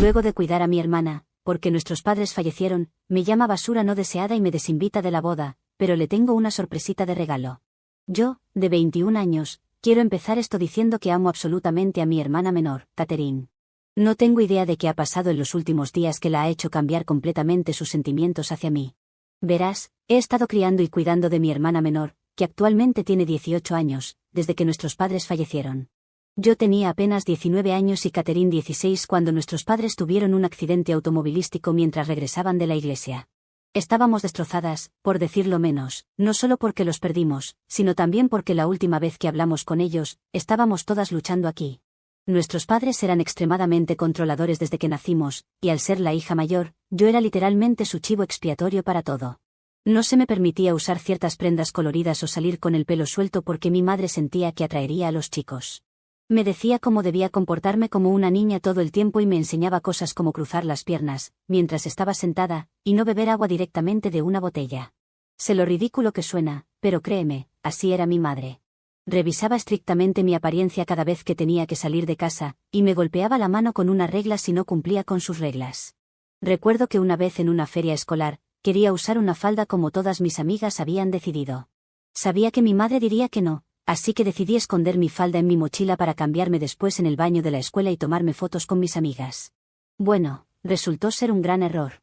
Luego de cuidar a mi hermana, porque nuestros padres fallecieron, me llama basura no deseada y me desinvita de la boda, pero le tengo una sorpresita de regalo. Yo, de 21 años, quiero empezar esto diciendo que amo absolutamente a mi hermana menor, Catherine. No tengo idea de qué ha pasado en los últimos días que la ha hecho cambiar completamente sus sentimientos hacia mí. Verás, he estado criando y cuidando de mi hermana menor, que actualmente tiene 18 años, desde que nuestros padres fallecieron. Yo tenía apenas 19 años y Catherine 16 cuando nuestros padres tuvieron un accidente automovilístico mientras regresaban de la iglesia. Estábamos destrozadas, por decirlo menos, no solo porque los perdimos, sino también porque la última vez que hablamos con ellos, estábamos todas luchando aquí. Nuestros padres eran extremadamente controladores desde que nacimos, y al ser la hija mayor, yo era literalmente su chivo expiatorio para todo. No se me permitía usar ciertas prendas coloridas o salir con el pelo suelto porque mi madre sentía que atraería a los chicos. Me decía cómo debía comportarme como una niña todo el tiempo y me enseñaba cosas como cruzar las piernas, mientras estaba sentada, y no beber agua directamente de una botella. Sé lo ridículo que suena, pero créeme, así era mi madre. Revisaba estrictamente mi apariencia cada vez que tenía que salir de casa, y me golpeaba la mano con una regla si no cumplía con sus reglas. Recuerdo que una vez en una feria escolar, quería usar una falda como todas mis amigas habían decidido. Sabía que mi madre diría que no, así que decidí esconder mi falda en mi mochila para cambiarme después en el baño de la escuela y tomarme fotos con mis amigas. Bueno, resultó ser un gran error.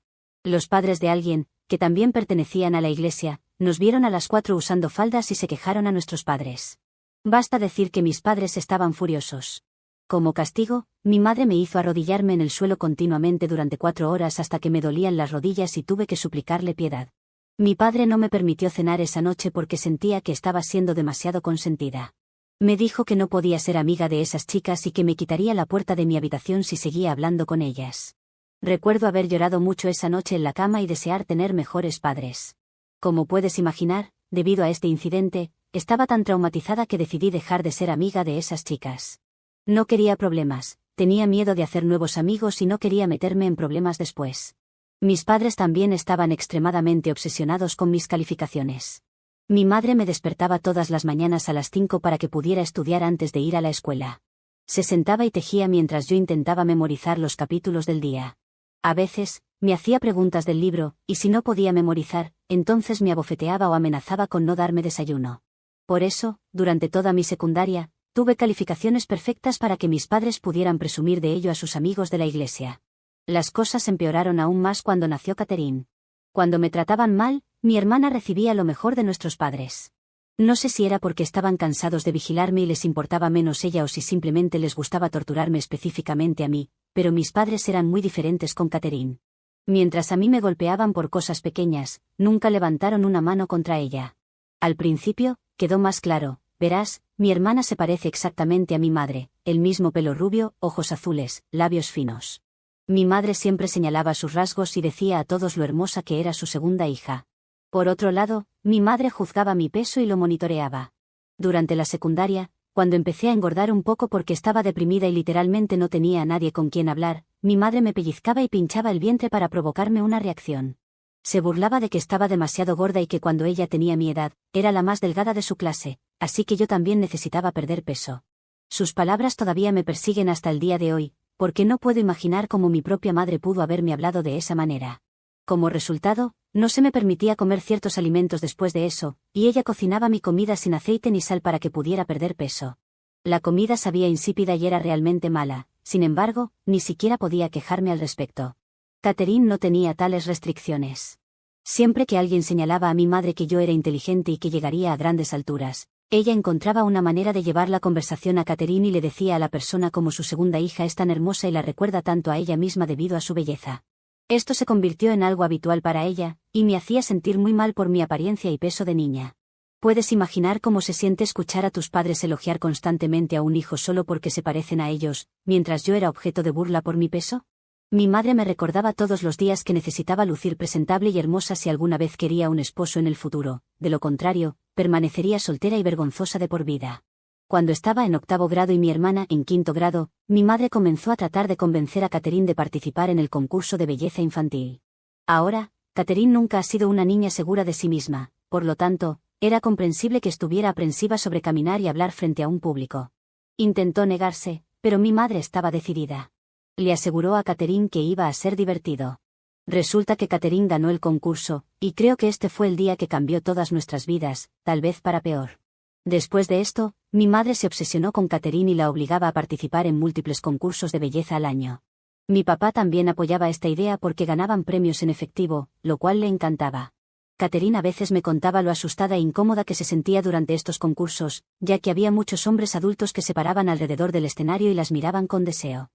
Los padres de alguien, que también pertenecían a la iglesia, nos vieron a las 4 usando faldas y se quejaron a nuestros padres. Basta decir que mis padres estaban furiosos. Como castigo, mi madre me hizo arrodillarme en el suelo continuamente durante 4 horas hasta que me dolían las rodillas y tuve que suplicarle piedad. Mi padre no me permitió cenar esa noche porque sentía que estaba siendo demasiado consentida. Me dijo que no podía ser amiga de esas chicas y que me quitaría la puerta de mi habitación si seguía hablando con ellas. Recuerdo haber llorado mucho esa noche en la cama y desear tener mejores padres. Como puedes imaginar, debido a este incidente, estaba tan traumatizada que decidí dejar de ser amiga de esas chicas. No quería problemas, tenía miedo de hacer nuevos amigos y no quería meterme en problemas después. Mis padres también estaban extremadamente obsesionados con mis calificaciones. Mi madre me despertaba todas las mañanas a las 5 para que pudiera estudiar antes de ir a la escuela. Se sentaba y tejía mientras yo intentaba memorizar los capítulos del día. A veces, me hacía preguntas del libro, y si no podía memorizar, entonces me abofeteaba o amenazaba con no darme desayuno. Por eso, durante toda mi secundaria, tuve calificaciones perfectas para que mis padres pudieran presumir de ello a sus amigos de la iglesia. Las cosas empeoraron aún más cuando nació Catherine. Cuando me trataban mal, mi hermana recibía lo mejor de nuestros padres. No sé si era porque estaban cansados de vigilarme y les importaba menos ella o si simplemente les gustaba torturarme específicamente a mí, pero mis padres eran muy diferentes con Catherine. Mientras a mí me golpeaban por cosas pequeñas, nunca levantaron una mano contra ella. Al principio, quedó más claro, verás, mi hermana se parece exactamente a mi madre, el mismo pelo rubio, ojos azules, labios finos. Mi madre siempre señalaba sus rasgos y decía a todos lo hermosa que era su segunda hija. Por otro lado, mi madre juzgaba mi peso y lo monitoreaba. Durante la secundaria, cuando empecé a engordar un poco porque estaba deprimida y literalmente no tenía a nadie con quien hablar, mi madre me pellizcaba y pinchaba el vientre para provocarme una reacción. Se burlaba de que estaba demasiado gorda y que cuando ella tenía mi edad, era la más delgada de su clase, así que yo también necesitaba perder peso. Sus palabras todavía me persiguen hasta el día de hoy, porque no puedo imaginar cómo mi propia madre pudo haberme hablado de esa manera. Como resultado, no se me permitía comer ciertos alimentos después de eso, y ella cocinaba mi comida sin aceite ni sal para que pudiera perder peso. La comida sabía insípida y era realmente mala, sin embargo, ni siquiera podía quejarme al respecto. Catherine no tenía tales restricciones. Siempre que alguien señalaba a mi madre que yo era inteligente y que llegaría a grandes alturas, ella encontraba una manera de llevar la conversación a Catherine y le decía a la persona como su segunda hija es tan hermosa y la recuerda tanto a ella misma debido a su belleza. Esto se convirtió en algo habitual para ella, y me hacía sentir muy mal por mi apariencia y peso de niña. ¿Puedes imaginar cómo se siente escuchar a tus padres elogiar constantemente a un hijo solo porque se parecen a ellos, mientras yo era objeto de burla por mi peso? Mi madre me recordaba todos los días que necesitaba lucir presentable y hermosa si alguna vez quería un esposo en el futuro, de lo contrario, permanecería soltera y vergonzosa de por vida. Cuando estaba en 8º grado y mi hermana en 5º grado, mi madre comenzó a tratar de convencer a Catherine de participar en el concurso de belleza infantil. Ahora, Catherine nunca ha sido una niña segura de sí misma, por lo tanto, era comprensible que estuviera aprensiva sobre caminar y hablar frente a un público. Intentó negarse, pero mi madre estaba decidida. Le aseguró a Catherine que iba a ser divertido. Resulta que Catherine ganó el concurso, y creo que este fue el día que cambió todas nuestras vidas, tal vez para peor. Después de esto, mi madre se obsesionó con Catherine y la obligaba a participar en múltiples concursos de belleza al año. Mi papá también apoyaba esta idea porque ganaban premios en efectivo, lo cual le encantaba. Catherine a veces me contaba lo asustada e incómoda que se sentía durante estos concursos, ya que había muchos hombres adultos que se paraban alrededor del escenario y las miraban con deseo.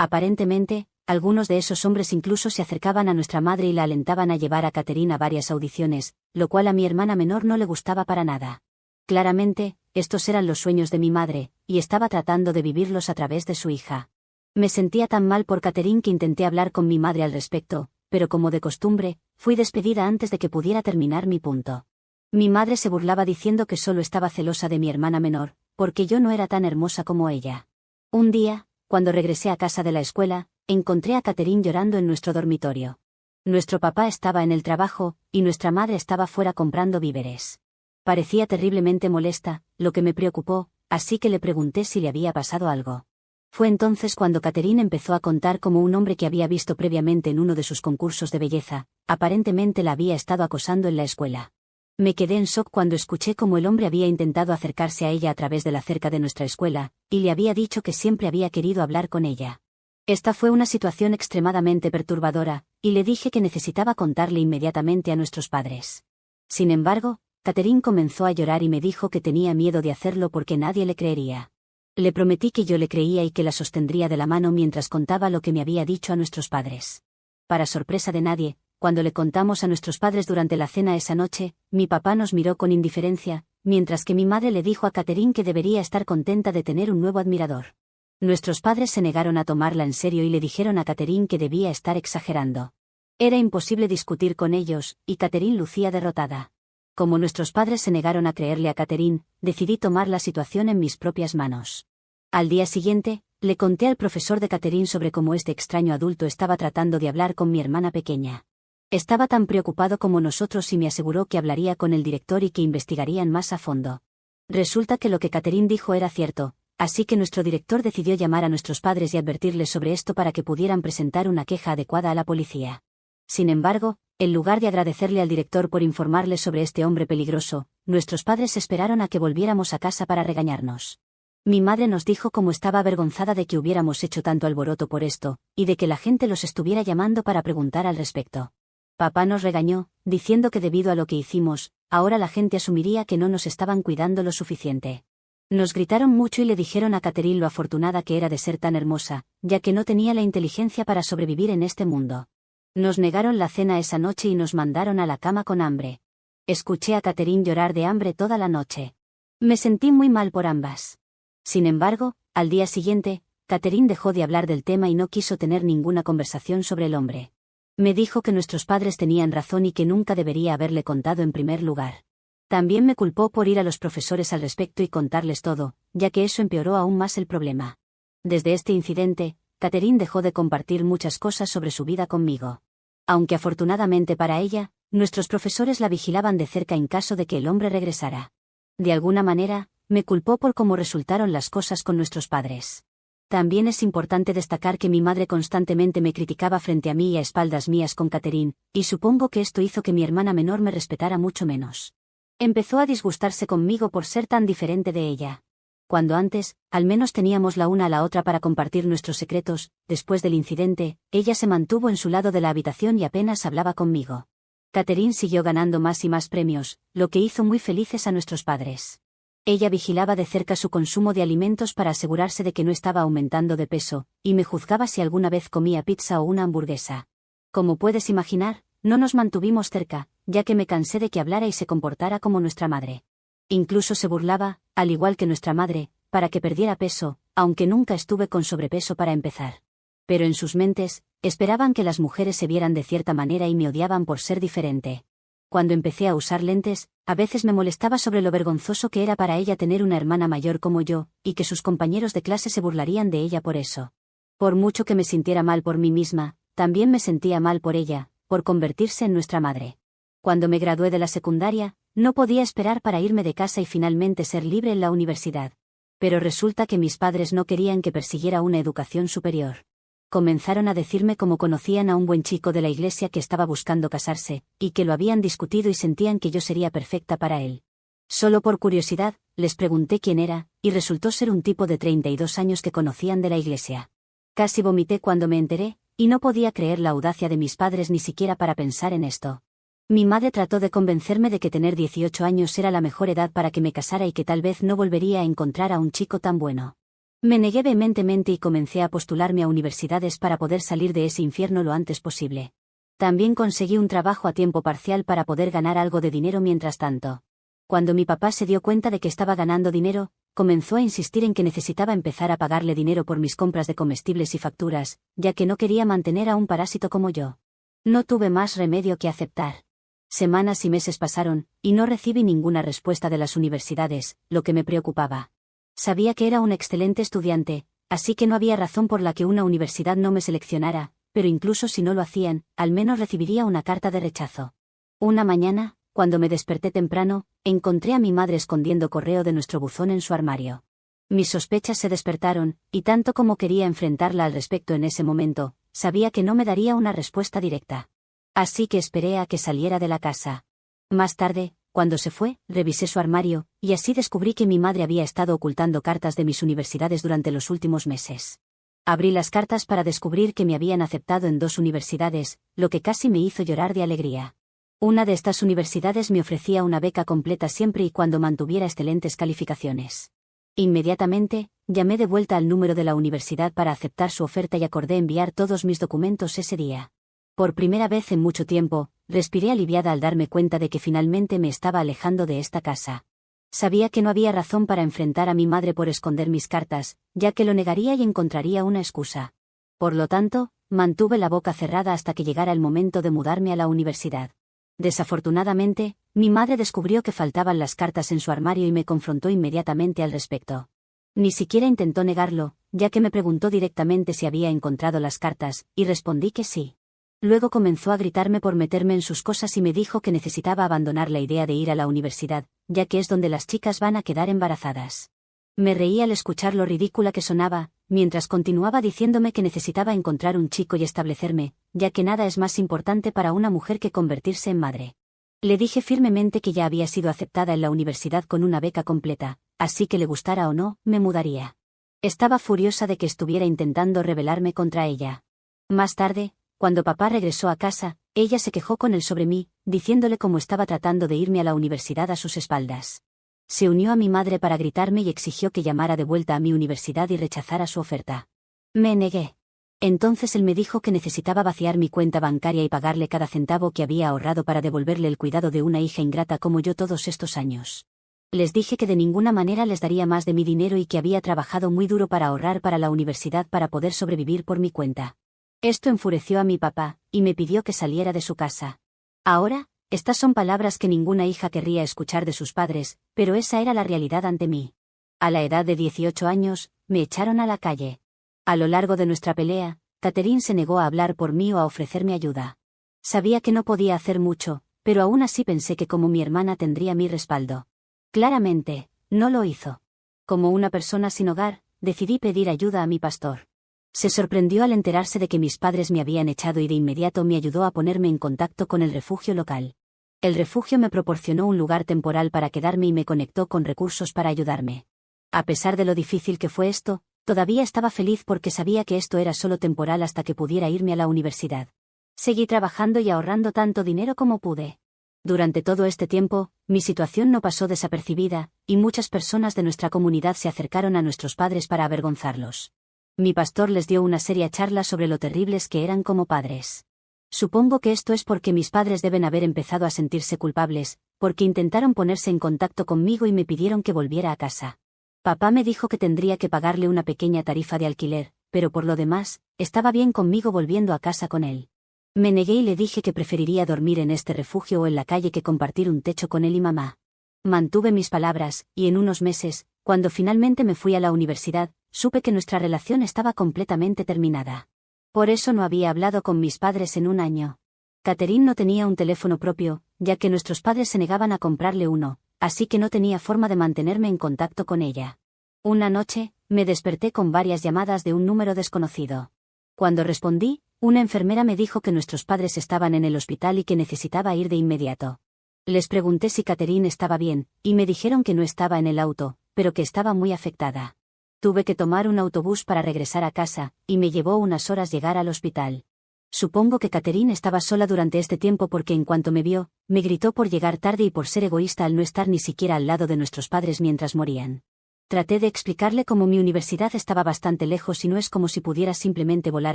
Aparentemente, algunos de esos hombres incluso se acercaban a nuestra madre y la alentaban a llevar a Catherine a varias audiciones, lo cual a mi hermana menor no le gustaba para nada. Claramente, estos eran los sueños de mi madre, y estaba tratando de vivirlos a través de su hija. Me sentía tan mal por Catherine que intenté hablar con mi madre al respecto, pero como de costumbre, fui despedida antes de que pudiera terminar mi punto. Mi madre se burlaba diciendo que solo estaba celosa de mi hermana menor, porque yo no era tan hermosa como ella. Un día, cuando regresé a casa de la escuela, encontré a Catherine llorando en nuestro dormitorio. Nuestro papá estaba en el trabajo, y nuestra madre estaba fuera comprando víveres. Parecía terriblemente molesta, lo que me preocupó, así que le pregunté si le había pasado algo. Fue entonces cuando Catherine empezó a contar cómo un hombre que había visto previamente en uno de sus concursos de belleza, aparentemente la había estado acosando en la escuela. Me quedé en shock cuando escuché cómo el hombre había intentado acercarse a ella a través de la cerca de nuestra escuela, y le había dicho que siempre había querido hablar con ella. Esta fue una situación extremadamente perturbadora, y le dije que necesitaba contarle inmediatamente a nuestros padres. Sin embargo, Catherine comenzó a llorar y me dijo que tenía miedo de hacerlo porque nadie le creería. Le prometí que yo le creía y que la sostendría de la mano mientras contaba lo que me había dicho a nuestros padres. Para sorpresa de nadie, cuando le contamos a nuestros padres durante la cena esa noche, mi papá nos miró con indiferencia, mientras que mi madre le dijo a Catherine que debería estar contenta de tener un nuevo admirador. Nuestros padres se negaron a tomarla en serio y le dijeron a Catherine que debía estar exagerando. Era imposible discutir con ellos, y Catherine lucía derrotada. Como nuestros padres se negaron a creerle a Catherine, decidí tomar la situación en mis propias manos. Al día siguiente, le conté al profesor de Catherine sobre cómo este extraño adulto estaba tratando de hablar con mi hermana pequeña. Estaba tan preocupado como nosotros y me aseguró que hablaría con el director y que investigarían más a fondo. Resulta que lo que Catherine dijo era cierto, así que nuestro director decidió llamar a nuestros padres y advertirles sobre esto para que pudieran presentar una queja adecuada a la policía. Sin embargo, en lugar de agradecerle al director por informarle sobre este hombre peligroso, nuestros padres esperaron a que volviéramos a casa para regañarnos. Mi madre nos dijo cómo estaba avergonzada de que hubiéramos hecho tanto alboroto por esto, y de que la gente los estuviera llamando para preguntar al respecto. Papá nos regañó, diciendo que debido a lo que hicimos, ahora la gente asumiría que no nos estaban cuidando lo suficiente. Nos gritaron mucho y le dijeron a Catherine lo afortunada que era de ser tan hermosa, ya que no tenía la inteligencia para sobrevivir en este mundo. Nos negaron la cena esa noche y nos mandaron a la cama con hambre. Escuché a Catherine llorar de hambre toda la noche. Me sentí muy mal por ambas. Sin embargo, al día siguiente, Catherine dejó de hablar del tema y no quiso tener ninguna conversación sobre el hombre. Me dijo que nuestros padres tenían razón y que nunca debería haberle contado en primer lugar. También me culpó por ir a los profesores al respecto y contarles todo, ya que eso empeoró aún más el problema. Desde este incidente, Catherine dejó de compartir muchas cosas sobre su vida conmigo. Aunque afortunadamente para ella, nuestros profesores la vigilaban de cerca en caso de que el hombre regresara. De alguna manera, me culpó por cómo resultaron las cosas con nuestros padres. También es importante destacar que mi madre constantemente me criticaba frente a mí y a espaldas mías con Catherine, y supongo que esto hizo que mi hermana menor me respetara mucho menos. Empezó a disgustarse conmigo por ser tan diferente de ella. Cuando antes, al menos teníamos la una a la otra para compartir nuestros secretos, después del incidente, ella se mantuvo en su lado de la habitación y apenas hablaba conmigo. Catherine siguió ganando más y más premios, lo que hizo muy felices a nuestros padres. Ella vigilaba de cerca su consumo de alimentos para asegurarse de que no estaba aumentando de peso, y me juzgaba si alguna vez comía pizza o una hamburguesa. Como puedes imaginar, no nos mantuvimos cerca, ya que me cansé de que hablara y se comportara como nuestra madre. Incluso se burlaba, al igual que nuestra madre, para que perdiera peso, aunque nunca estuve con sobrepeso para empezar. Pero en sus mentes, esperaban que las mujeres se vieran de cierta manera y me odiaban por ser diferente. Cuando empecé a usar lentes, a veces me molestaba sobre lo vergonzoso que era para ella tener una hermana mayor como yo, y que sus compañeros de clase se burlarían de ella por eso. Por mucho que me sintiera mal por mí misma, también me sentía mal por ella, por convertirse en nuestra madre. Cuando me gradué de la secundaria, no podía esperar para irme de casa y finalmente ser libre en la universidad. Pero resulta que mis padres no querían que persiguiera una educación superior. Comenzaron a decirme cómo conocían a un buen chico de la iglesia que estaba buscando casarse, y que lo habían discutido y sentían que yo sería perfecta para él. Solo por curiosidad, les pregunté quién era, y resultó ser un tipo de 32 años que conocían de la iglesia. Casi vomité cuando me enteré, y no podía creer la audacia de mis padres ni siquiera para pensar en esto. Mi madre trató de convencerme de que tener 18 años era la mejor edad para que me casara y que tal vez no volvería a encontrar a un chico tan bueno. Me negué vehementemente y comencé a postularme a universidades para poder salir de ese infierno lo antes posible. También conseguí un trabajo a tiempo parcial para poder ganar algo de dinero mientras tanto. Cuando mi papá se dio cuenta de que estaba ganando dinero, comenzó a insistir en que necesitaba empezar a pagarle dinero por mis compras de comestibles y facturas, ya que no quería mantener a un parásito como yo. No tuve más remedio que aceptar. Semanas y meses pasaron, y no recibí ninguna respuesta de las universidades, lo que me preocupaba. Sabía que era un excelente estudiante, así que no había razón por la que una universidad no me seleccionara, pero incluso si no lo hacían, al menos recibiría una carta de rechazo. Una mañana, cuando me desperté temprano, encontré a mi madre escondiendo correo de nuestro buzón en su armario. Mis sospechas se despertaron, y tanto como quería enfrentarla al respecto en ese momento, sabía que no me daría una respuesta directa. Así que esperé a que saliera de la casa. Más tarde, cuando se fue, revisé su armario, y así descubrí que mi madre había estado ocultando cartas de mis universidades durante los últimos meses. Abrí las cartas para descubrir que me habían aceptado en 2 universidades, lo que casi me hizo llorar de alegría. Una de estas universidades me ofrecía una beca completa siempre y cuando mantuviera excelentes calificaciones. Inmediatamente, llamé de vuelta al número de la universidad para aceptar su oferta y acordé enviar todos mis documentos ese día. Por primera vez en mucho tiempo, respiré aliviada al darme cuenta de que finalmente me estaba alejando de esta casa. Sabía que no había razón para enfrentar a mi madre por esconder mis cartas, ya que lo negaría y encontraría una excusa. Por lo tanto, mantuve la boca cerrada hasta que llegara el momento de mudarme a la universidad. Desafortunadamente, mi madre descubrió que faltaban las cartas en su armario y me confrontó inmediatamente al respecto. Ni siquiera intentó negarlo, ya que me preguntó directamente si había encontrado las cartas, y respondí que sí. Luego comenzó a gritarme por meterme en sus cosas y me dijo que necesitaba abandonar la idea de ir a la universidad, ya que es donde las chicas van a quedar embarazadas. Me reí al escuchar lo ridícula que sonaba, mientras continuaba diciéndome que necesitaba encontrar un chico y establecerme, ya que nada es más importante para una mujer que convertirse en madre. Le dije firmemente que ya había sido aceptada en la universidad con una beca completa, así que le gustara o no, me mudaría. Estaba furiosa de que estuviera intentando rebelarme contra ella. Más tarde, cuando papá regresó a casa, ella se quejó con él sobre mí, diciéndole cómo estaba tratando de irme a la universidad a sus espaldas. Se unió a mi madre para gritarme y exigió que llamara de vuelta a mi universidad y rechazara su oferta. Me negué. Entonces él me dijo que necesitaba vaciar mi cuenta bancaria y pagarle cada centavo que había ahorrado para devolverle el cuidado de una hija ingrata como yo todos estos años. Les dije que de ninguna manera les daría más de mi dinero y que había trabajado muy duro para ahorrar para la universidad para poder sobrevivir por mi cuenta. Esto enfureció a mi papá, y me pidió que saliera de su casa. Ahora, estas son palabras que ninguna hija querría escuchar de sus padres, pero esa era la realidad ante mí. A la edad de 18 años, me echaron a la calle. A lo largo de nuestra pelea, Catherine se negó a hablar por mí o a ofrecerme ayuda. Sabía que no podía hacer mucho, pero aún así pensé que como mi hermana tendría mi respaldo. Claramente, no lo hizo. Como una persona sin hogar, decidí pedir ayuda a mi pastor. Se sorprendió al enterarse de que mis padres me habían echado y de inmediato me ayudó a ponerme en contacto con el refugio local. El refugio me proporcionó un lugar temporal para quedarme y me conectó con recursos para ayudarme. A pesar de lo difícil que fue esto, todavía estaba feliz porque sabía que esto era solo temporal hasta que pudiera irme a la universidad. Seguí trabajando y ahorrando tanto dinero como pude. Durante todo este tiempo, mi situación no pasó desapercibida, y muchas personas de nuestra comunidad se acercaron a nuestros padres para avergonzarlos. Mi pastor les dio una seria charla sobre lo terribles que eran como padres. Supongo que esto es porque mis padres deben haber empezado a sentirse culpables, porque intentaron ponerse en contacto conmigo y me pidieron que volviera a casa. Papá me dijo que tendría que pagarle una pequeña tarifa de alquiler, pero por lo demás, estaba bien conmigo volviendo a casa con él. Me negué y le dije que preferiría dormir en este refugio o en la calle que compartir un techo con él y mamá. Mantuve mis palabras, y en unos meses, cuando finalmente me fui a la universidad, supe que nuestra relación estaba completamente terminada. Por eso no había hablado con mis padres en un año. Catherine no tenía un teléfono propio, ya que nuestros padres se negaban a comprarle uno, así que no tenía forma de mantenerme en contacto con ella. Una noche, me desperté con varias llamadas de un número desconocido. Cuando respondí, una enfermera me dijo que nuestros padres estaban en el hospital y que necesitaba ir de inmediato. Les pregunté si Catherine estaba bien, y me dijeron que no estaba en el auto, pero que estaba muy afectada. Tuve que tomar un autobús para regresar a casa, y me llevó unas horas llegar al hospital. Supongo que Catherine estaba sola durante este tiempo porque en cuanto me vio, me gritó por llegar tarde y por ser egoísta al no estar ni siquiera al lado de nuestros padres mientras morían. Traté de explicarle cómo mi universidad estaba bastante lejos y no es como si pudiera simplemente volar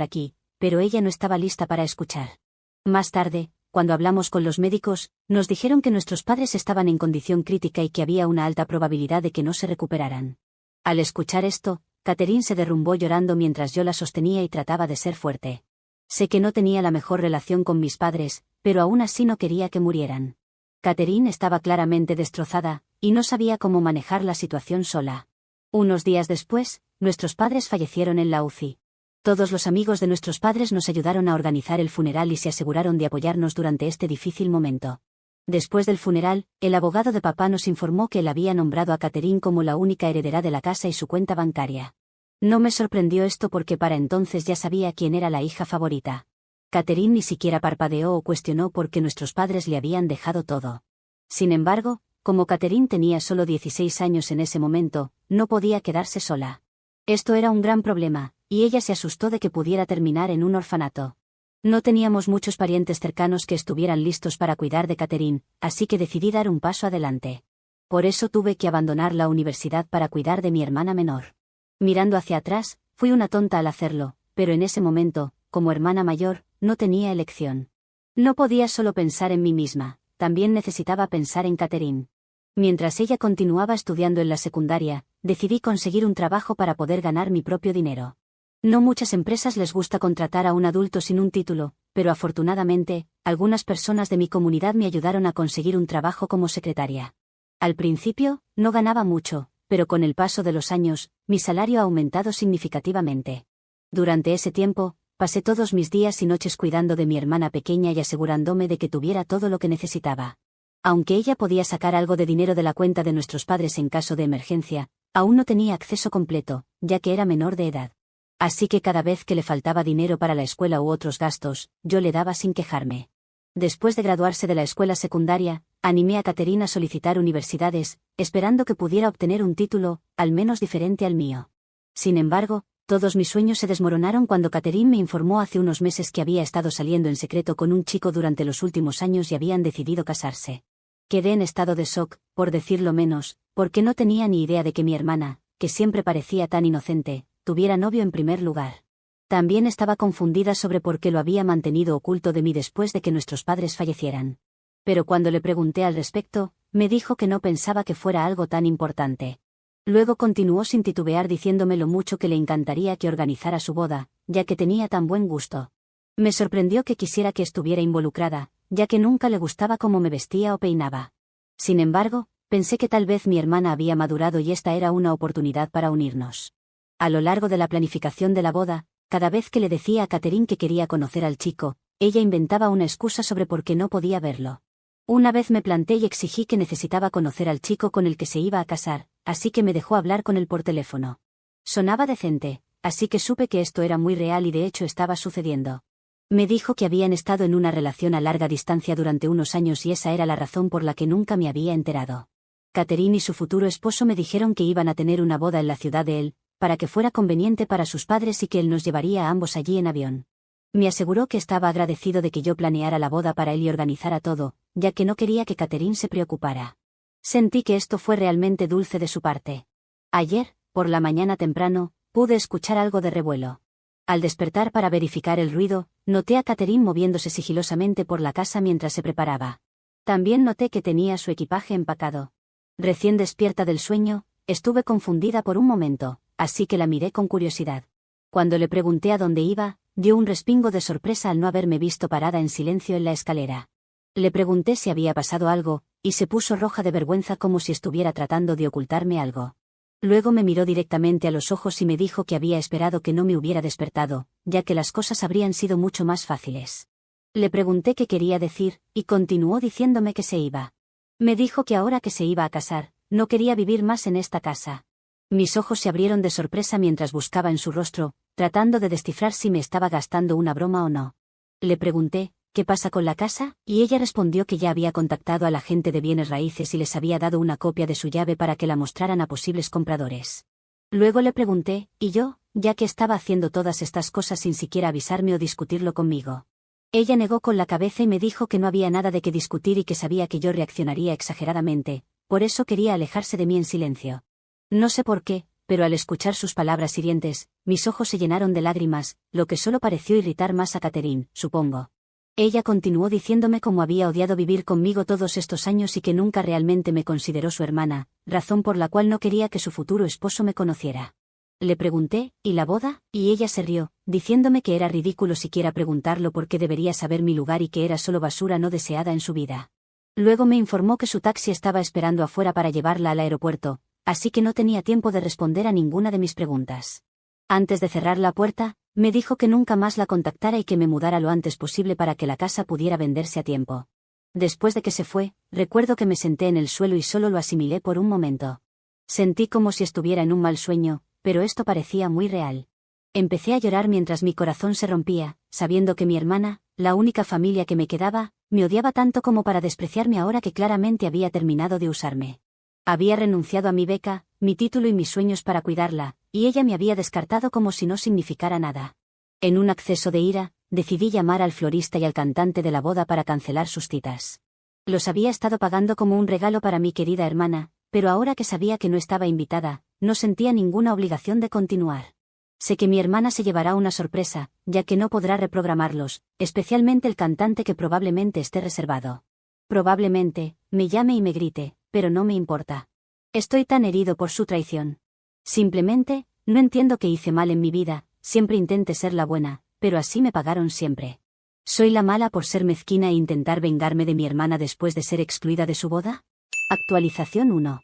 aquí, pero ella no estaba lista para escuchar. Más tarde, cuando hablamos con los médicos, nos dijeron que nuestros padres estaban en condición crítica y que había una alta probabilidad de que no se recuperaran. Al escuchar esto, Catherine se derrumbó llorando mientras yo la sostenía y trataba de ser fuerte. Sé que no tenía la mejor relación con mis padres, pero aún así no quería que murieran. Catherine estaba claramente destrozada, y no sabía cómo manejar la situación sola. Unos días después, nuestros padres fallecieron en la UCI. Todos los amigos de nuestros padres nos ayudaron a organizar el funeral y se aseguraron de apoyarnos durante este difícil momento. Después del funeral, el abogado de papá nos informó que él había nombrado a Catherine como la única heredera de la casa y su cuenta bancaria. No me sorprendió esto porque para entonces ya sabía quién era la hija favorita. Catherine ni siquiera parpadeó o cuestionó por qué nuestros padres le habían dejado todo. Sin embargo, como Catherine tenía solo 16 años en ese momento, no podía quedarse sola. Esto era un gran problema, y ella se asustó de que pudiera terminar en un orfanato. No teníamos muchos parientes cercanos que estuvieran listos para cuidar de Catherine, así que decidí dar un paso adelante. Por eso tuve que abandonar la universidad para cuidar de mi hermana menor. Mirando hacia atrás, fui una tonta al hacerlo, pero en ese momento, como hermana mayor, no tenía elección. No podía solo pensar en mí misma, también necesitaba pensar en Catherine. Mientras ella continuaba estudiando en la secundaria, decidí conseguir un trabajo para poder ganar mi propio dinero. No muchas empresas les gusta contratar a un adulto sin un título, pero afortunadamente, algunas personas de mi comunidad me ayudaron a conseguir un trabajo como secretaria. Al principio, no ganaba mucho, pero con el paso de los años, mi salario ha aumentado significativamente. Durante ese tiempo, pasé todos mis días y noches cuidando de mi hermana pequeña y asegurándome de que tuviera todo lo que necesitaba. Aunque ella podía sacar algo de dinero de la cuenta de nuestros padres en caso de emergencia, aún no tenía acceso completo, ya que era menor de edad. Así que cada vez que le faltaba dinero para la escuela u otros gastos, yo le daba sin quejarme. Después de graduarse de la escuela secundaria, animé a Catherine a solicitar universidades, esperando que pudiera obtener un título, al menos diferente al mío. Sin embargo, todos mis sueños se desmoronaron cuando Catherine me informó hace unos meses que había estado saliendo en secreto con un chico durante los últimos años y habían decidido casarse. Quedé en estado de shock, por decirlo menos, porque no tenía ni idea de que mi hermana, que siempre parecía tan inocente, tuviera novio en primer lugar. También estaba confundida sobre por qué lo había mantenido oculto de mí después de que nuestros padres fallecieran. Pero cuando le pregunté al respecto, me dijo que no pensaba que fuera algo tan importante. Luego continuó sin titubear diciéndome lo mucho que le encantaría que organizara su boda, ya que tenía tan buen gusto. Me sorprendió que quisiera que estuviera involucrada, ya que nunca le gustaba cómo me vestía o peinaba. Sin embargo, pensé que tal vez mi hermana había madurado y esta era una oportunidad para unirnos. A lo largo de la planificación de la boda, cada vez que le decía a Catherine que quería conocer al chico, ella inventaba una excusa sobre por qué no podía verlo. Una vez me planté y exigí que necesitaba conocer al chico con el que se iba a casar, así que me dejó hablar con él por teléfono. Sonaba decente, así que supe que esto era muy real y de hecho estaba sucediendo. Me dijo que habían estado en una relación a larga distancia durante unos años y esa era la razón por la que nunca me había enterado. Catherine y su futuro esposo me dijeron que iban a tener una boda en la ciudad de él, para que fuera conveniente para sus padres y que él nos llevaría a ambos allí en avión. Me aseguró que estaba agradecido de que yo planeara la boda para él y organizara todo, ya que no quería que Catherine se preocupara. Sentí que esto fue realmente dulce de su parte. Ayer, por la mañana temprano, pude escuchar algo de revuelo. Al despertar para verificar el ruido, noté a Catherine moviéndose sigilosamente por la casa mientras se preparaba. También noté que tenía su equipaje empacado. Recién despierta del sueño, estuve confundida por un momento, así que la miré con curiosidad. Cuando le pregunté a dónde iba, dio un respingo de sorpresa al no haberme visto parada en silencio en la escalera. Le pregunté si había pasado algo, y se puso roja de vergüenza como si estuviera tratando de ocultarme algo. Luego me miró directamente a los ojos y me dijo que había esperado que no me hubiera despertado, ya que las cosas habrían sido mucho más fáciles. Le pregunté qué quería decir, y continuó diciéndome que se iba. Me dijo que ahora que se iba a casar, no quería vivir más en esta casa. Mis ojos se abrieron de sorpresa mientras buscaba en su rostro, tratando de descifrar si me estaba gastando una broma o no. Le pregunté, ¿qué pasa con la casa? Y ella respondió que ya había contactado a la gente de bienes raíces y les había dado una copia de su llave para que la mostraran a posibles compradores. Luego le pregunté, ¿y yo, ya que estaba haciendo todas estas cosas sin siquiera avisarme o discutirlo conmigo? Ella negó con la cabeza y me dijo que no había nada de qué discutir y que sabía que yo reaccionaría exageradamente, por eso quería alejarse de mí en silencio. No sé por qué, pero al escuchar sus palabras hirientes, mis ojos se llenaron de lágrimas, lo que solo pareció irritar más a Catherine, supongo. Ella continuó diciéndome cómo había odiado vivir conmigo todos estos años y que nunca realmente me consideró su hermana, razón por la cual no quería que su futuro esposo me conociera. Le pregunté, ¿y la boda? Y ella se rió, diciéndome que era ridículo siquiera preguntarlo porque debería saber mi lugar y que era solo basura no deseada en su vida. Luego me informó que su taxi estaba esperando afuera para llevarla al aeropuerto, así que no tenía tiempo de responder a ninguna de mis preguntas. Antes de cerrar la puerta, me dijo que nunca más la contactara y que me mudara lo antes posible para que la casa pudiera venderse a tiempo. Después de que se fue, recuerdo que me senté en el suelo y solo lo asimilé por un momento. Sentí como si estuviera en un mal sueño, pero esto parecía muy real. Empecé a llorar mientras mi corazón se rompía, sabiendo que mi hermana, la única familia que me quedaba, me odiaba tanto como para despreciarme ahora que claramente había terminado de usarme. Había renunciado a mi beca, mi título y mis sueños para cuidarla, y ella me había descartado como si no significara nada. En un acceso de ira, decidí llamar al florista y al cantante de la boda para cancelar sus citas. Los había estado pagando como un regalo para mi querida hermana, pero ahora que sabía que no estaba invitada, no sentía ninguna obligación de continuar. Sé que mi hermana se llevará una sorpresa, ya que no podrá reprogramarlos, especialmente el cantante que probablemente esté reservado. Probablemente, me llame y me grite, pero no me importa. Estoy tan herido por su traición. Simplemente, no entiendo qué hice mal en mi vida, siempre intenté ser la buena, pero así me pagaron siempre. ¿Soy la mala por ser mezquina e intentar vengarme de mi hermana después de ser excluida de su boda? Actualización 1.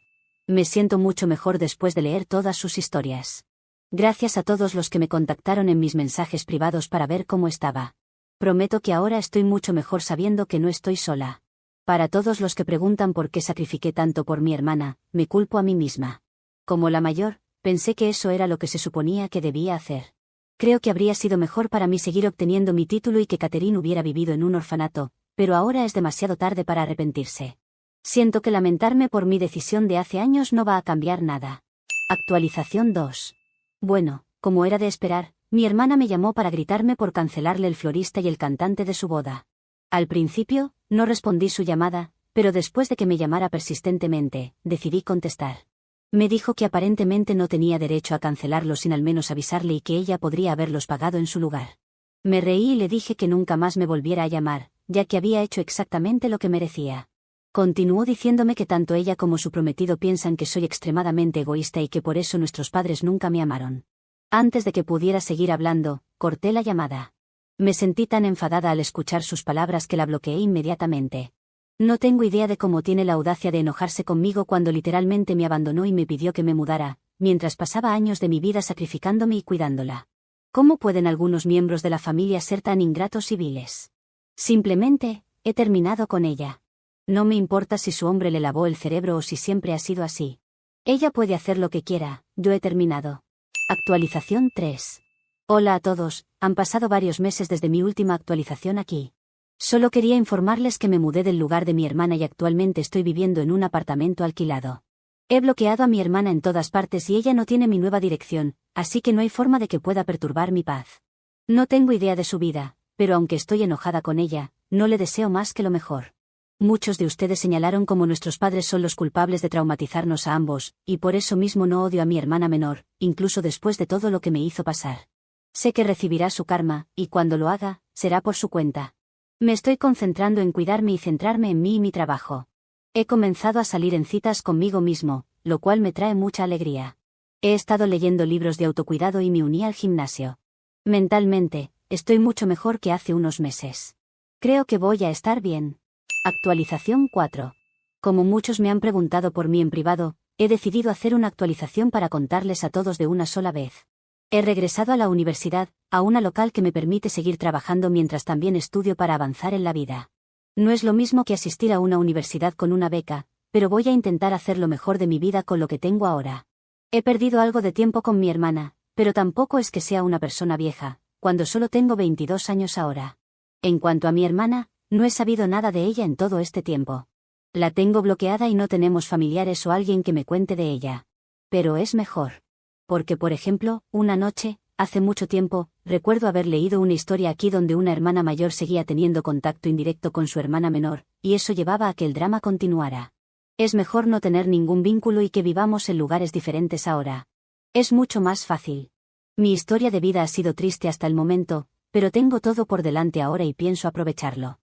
Me siento mucho mejor después de leer todas sus historias. Gracias a todos los que me contactaron en mis mensajes privados para ver cómo estaba. Prometo que ahora estoy mucho mejor sabiendo que no estoy sola. Para todos los que preguntan por qué sacrifiqué tanto por mi hermana, me culpo a mí misma. Como la mayor, pensé que eso era lo que se suponía que debía hacer. Creo que habría sido mejor para mí seguir obteniendo mi título y que Catherine hubiera vivido en un orfanato, pero ahora es demasiado tarde para arrepentirse. Siento que lamentarme por mi decisión de hace años no va a cambiar nada. Actualización 2. Bueno, como era de esperar, mi hermana me llamó para gritarme por cancelarle el florista y el cantante de su boda. Al principio, no respondí su llamada, pero después de que me llamara persistentemente, decidí contestar. Me dijo que aparentemente no tenía derecho a cancelarlo sin al menos avisarle y que ella podría haberlos pagado en su lugar. Me reí y le dije que nunca más me volviera a llamar, ya que había hecho exactamente lo que merecía. Continuó diciéndome que tanto ella como su prometido piensan que soy extremadamente egoísta y que por eso nuestros padres nunca me amaron. Antes de que pudiera seguir hablando, corté la llamada. Me sentí tan enfadada al escuchar sus palabras que la bloqueé inmediatamente. No tengo idea de cómo tiene la audacia de enojarse conmigo cuando literalmente me abandonó y me pidió que me mudara, mientras pasaba años de mi vida sacrificándome y cuidándola. ¿Cómo pueden algunos miembros de la familia ser tan ingratos y viles? Simplemente, he terminado con ella. No me importa si su hombre le lavó el cerebro o si siempre ha sido así. Ella puede hacer lo que quiera, yo he terminado. Actualización 3. Hola a todos, han pasado varios meses desde mi última actualización aquí. Solo quería informarles que me mudé del lugar de mi hermana y actualmente estoy viviendo en un apartamento alquilado. He bloqueado a mi hermana en todas partes y ella no tiene mi nueva dirección, así que no hay forma de que pueda perturbar mi paz. No tengo idea de su vida, pero aunque estoy enojada con ella, no le deseo más que lo mejor. Muchos de ustedes señalaron cómo nuestros padres son los culpables de traumatizarnos a ambos, y por eso mismo no odio a mi hermana menor, incluso después de todo lo que me hizo pasar. Sé que recibirá su karma, y cuando lo haga, será por su cuenta. Me estoy concentrando en cuidarme y centrarme en mí y mi trabajo. He comenzado a salir en citas conmigo mismo, lo cual me trae mucha alegría. He estado leyendo libros de autocuidado y me uní al gimnasio. Mentalmente, estoy mucho mejor que hace unos meses. Creo que voy a estar bien. Actualización 4. Como muchos me han preguntado por mí en privado, he decidido hacer una actualización para contarles a todos de una sola vez. He regresado a la universidad, a una local que me permite seguir trabajando mientras también estudio para avanzar en la vida. No es lo mismo que asistir a una universidad con una beca, pero voy a intentar hacer lo mejor de mi vida con lo que tengo ahora. He perdido algo de tiempo con mi hermana, pero tampoco es que sea una persona vieja, cuando solo tengo 22 años ahora. En cuanto a mi hermana, no he sabido nada de ella en todo este tiempo. La tengo bloqueada y no tenemos familiares o alguien que me cuente de ella. Pero es mejor. Porque, por ejemplo, una noche, hace mucho tiempo, recuerdo haber leído una historia aquí donde una hermana mayor seguía teniendo contacto indirecto con su hermana menor, y eso llevaba a que el drama continuara. Es mejor no tener ningún vínculo y que vivamos en lugares diferentes ahora. Es mucho más fácil. Mi historia de vida ha sido triste hasta el momento, pero tengo todo por delante ahora y pienso aprovecharlo.